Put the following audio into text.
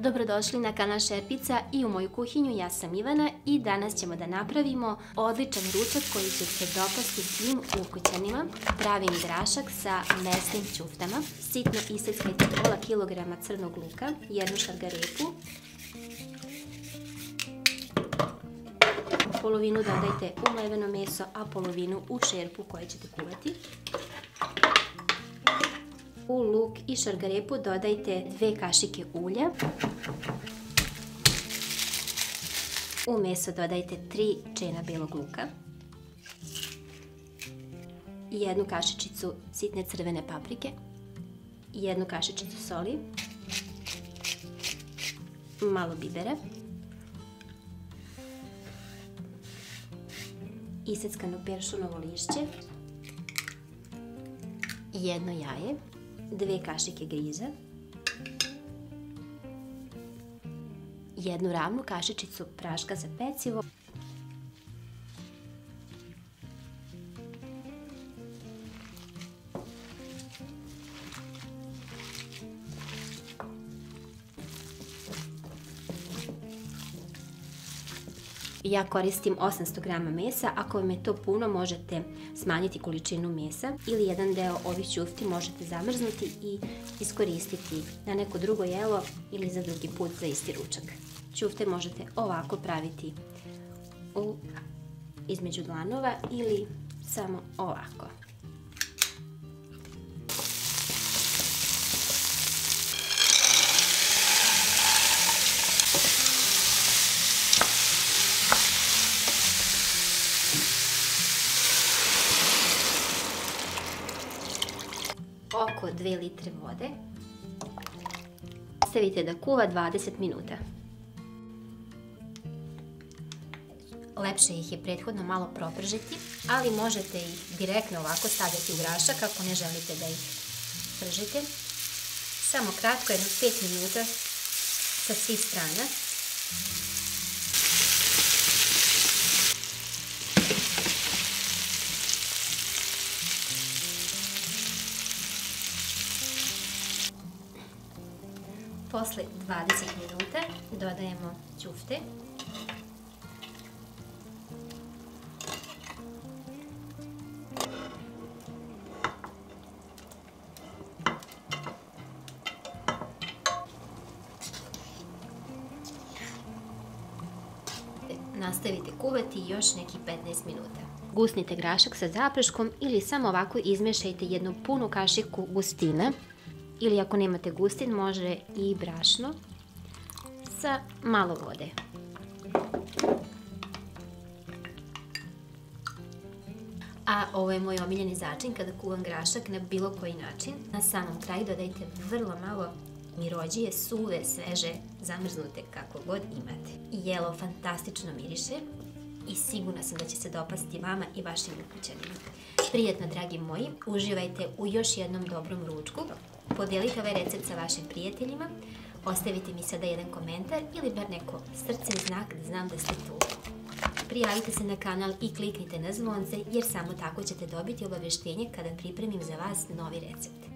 Dobrodošli na kanal Šerpica i u moju kuhinju, ja sam Ivana i danas ćemo da napravimo odličan ručak koji će se dopasti svim ukućanima. Pravim grašak sa mesnim ćuftama. Sitno iseckajte pola kilograma crnog luka, jednu šargarepu. Polovinu dodajte u mleveno meso, a polovinu u šerpu koju ćete kuvati. U luk i šargarepu dodajte 2 kašike ulja. U meso dodajte 3 čena belog luka. 1 kašičicu sitne crvene paprike. 1 kašičicu soli. Malo bibera. Iseckano peršunovo lišće. 1 jaje. 2 kašike griža, 1 ravnu kašičicu praška za pecivo, ja koristim 800 grama mesa, ako vam je to puno možete smanjiti količinu mesa ili jedan deo ovih ćufti možete zamrznuti i iskoristiti na neko drugo jelo ili za drugi put za isti ručak. Ćufte možete ovako praviti između dlanova ili samo ovako. Oko 2 litre vode. Stavite da kuva 20 minuta. Lepše ih je prethodno malo propržiti, ali možete ih direktno ovako staviti u grašak ako ne želite da ih pržite. Samo kratko, jedno 5 minuta sa svih strana. Posle 20 minuta dodajemo ćufte. Nastavite kuvati još neki 15 minuta. Gusnite grašak sa zaprškom ili samo ovako izmešajte jednu punu kašiku gustina. Ili ako nemate gustin, može i brašno sa malo vode. A ovo je moj omiljeni začin kada kuvam grašak na bilo koji način. Na samom kraju dodajte vrlo malo mirođije, suve, sveže, zamrznute, kako god imate. Jelo fantastično miriše i sigurna sam da će se dopasti vama i vašim ukućanima. Prijetno, dragi moji, uživajte u još jednom dobrom ručku. Podijelite ovaj recept sa vašim prijateljima, ostavite mi sada jedan komentar ili bar neko srcem znak da znam da ste tu. Prijavite se na kanal i kliknite na zvonce jer samo tako ćete dobiti obavještenje kada pripremim za vas novi recept.